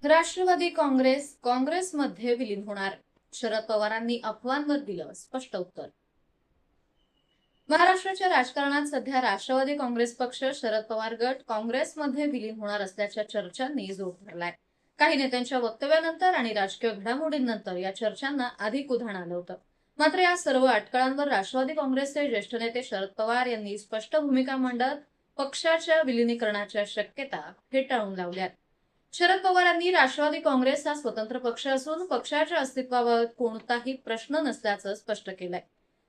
राष्ट्रवादी काँग्रेसमध्ये विलीन होणार. शरद पवारांनी अफवांवर दिलं स्पष्ट उत्तर. महाराष्ट्राच्या राजकारणात सध्या राष्ट्रवादी काँग्रेस पक्ष, शरद पवार गट काँग्रेसमध्ये विलीन होणार असल्याच्या चर्चांनी जोर धरलाय. काही नेत्यांच्या वक्तव्यानंतर आणि राजकीय घडामोडींनंतर या चर्चांना अधिक उधाण आलं होतं. मात्र या सर्व अटकळांवर राष्ट्रवादी काँग्रेसचे ज्येष्ठ नेते शरद पवार यांनी स्पष्ट भूमिका मांडत पक्षाच्या विलिनीकरणाच्या शक्यता फेटाळून लावल्यात. शरद पवारांनी राष्ट्रवादी काँग्रेस हा स्वतंत्र पक्ष असून पक्षाच्या अस्तित्वाबाबत कोणताही प्रश्न नसल्याचं स्पष्ट केलंय.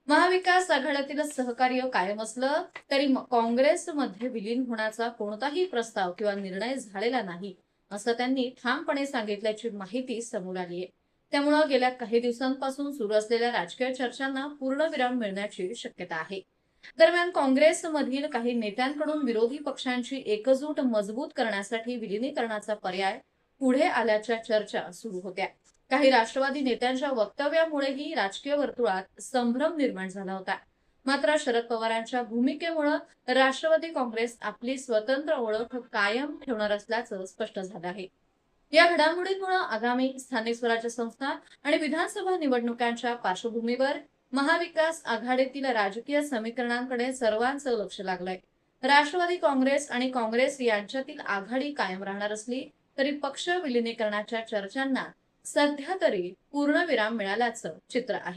महाविकास आघाडीतील सहकार्य कायम असलं तरी काँग्रेसमध्ये विलीन होण्याचा कोणताही प्रस्ताव किंवा निर्णय झालेला नाही, असं त्यांनी ठामपणे सांगितल्याची माहिती समोर आली आहे. त्यामुळे गेल्या काही दिवसांपासून सुरू असलेल्या राजकीय चर्चांना पूर्णविराम मिळण्याची शक्यता आहे. दरम्यान काँग्रेसमधील काही नेत्यांकडून विरोधी पक्षांची एकजूट मजबूत करण्यासाठी विलिनीकरणाचा पर्याय पुढे आल्याच्या चर्चा सुरू होत्या. काही राष्ट्रवादी नेत्यांच्या वक्तव्यामुळेही राजकीय वर्तुळात संभ्रम निर्माण झाला होता. मात्र शरद पवारांच्या भूमिकेमुळे राष्ट्रवादी काँग्रेस आपली स्वतंत्र ओळख कायम ठेवणार असल्याचं स्पष्ट झालं आहे. या घडामोडींमुळे आगामी स्थानिक स्वराज्य संस्था आणि विधानसभा निवडणुकांच्या पार्श्वभूमीवर महाविकास आघाडीतील राजकीय समीकरणांकडे सर्वांचं लक्ष लागलंय. राष्ट्रवादी काँग्रेस आणि काँग्रेस यांच्यातील आघाडी कायम राहणार असली तरी पक्ष विलिनीकरणाच्या चर्चांना सध्या तरी पूर्णविराम मिळाल्याचं चित्र आहे.